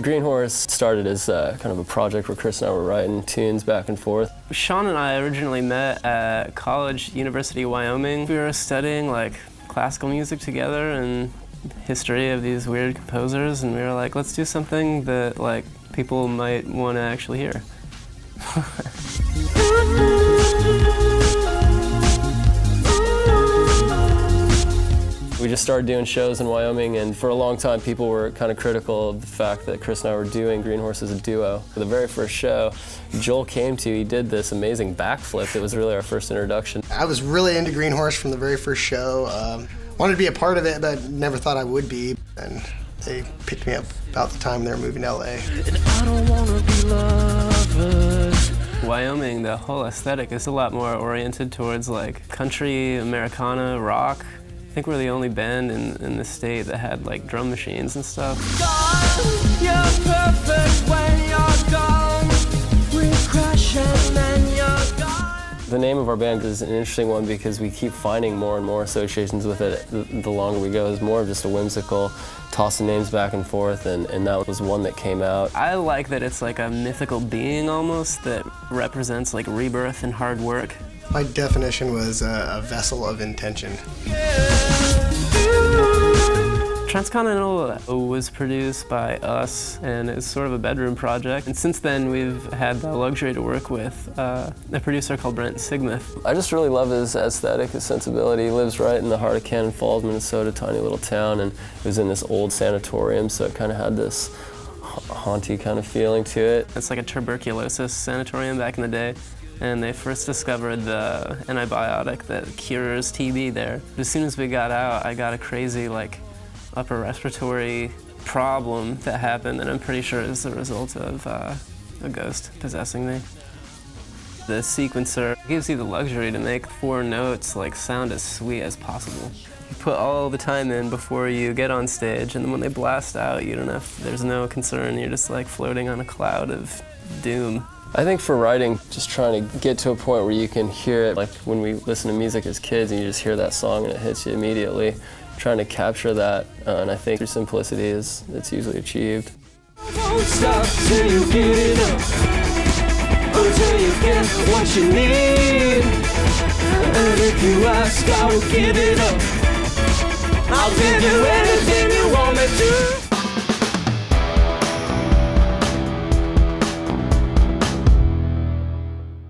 Green Horse started as kind of a project where Chris and I were writing tunes back and forth. Sean and I originally met at college, University of Wyoming. We were studying like classical music together and history of these weird composers, and we were like, let's do something that like people might want to actually hear. We just started doing shows in Wyoming, and for a long time people were kind of critical of the fact that Chris and I were doing Green Horse as a duo. For the very first show Joel came to, he did this amazing backflip. It was really our first introduction. I was really into Green Horse from the very first show. Wanted to be a part of it, but never thought I would be. And they picked me up about the time they were moving to LA. And I don't wanna be lovers. Wyoming, the whole aesthetic is a lot more oriented towards like country, Americana, rock. I think we're the only band in the state that had like drum machines and stuff. You're perfect when you're gone. We crash and then you're gone. The name of our band is an interesting one because we keep finding more and more associations with it the longer we go. It's more of just a whimsical tossing names back and forth, and that was one that came out. I like that it's like a mythical being almost that represents like rebirth and hard work. My definition was a vessel of intention. Transcontinental was produced by us, and it's sort of a bedroom project. And since then, we've had the luxury to work with a producer called Brent Sigmuth. I just really love his aesthetic, his sensibility. He lives right in the heart of Cannon Falls, Minnesota, tiny little town, and it was in this old sanatorium, so it kind of had this haunty kind of feeling to it. It's like a tuberculosis sanatorium back in the day. And they first discovered the antibiotic that cures TB there. As soon as we got out, I got a crazy like upper respiratory problem that happened, and I'm pretty sure it's the result of a ghost possessing me. The sequencer gives you the luxury to make 4 notes like sound as sweet as possible. You put all the time in before you get on stage, and then when they blast out, you don't have, there's no concern. You're just like floating on a cloud of doom. I think for writing, just trying to get to a point where you can hear it, like when we listen to music as kids and you just hear that song and it hits you immediately, trying to capture that, and I think through simplicity it's usually achieved. Don't stop till you get it up, until you get what you need. And if you ask, I will give it up. I'll give you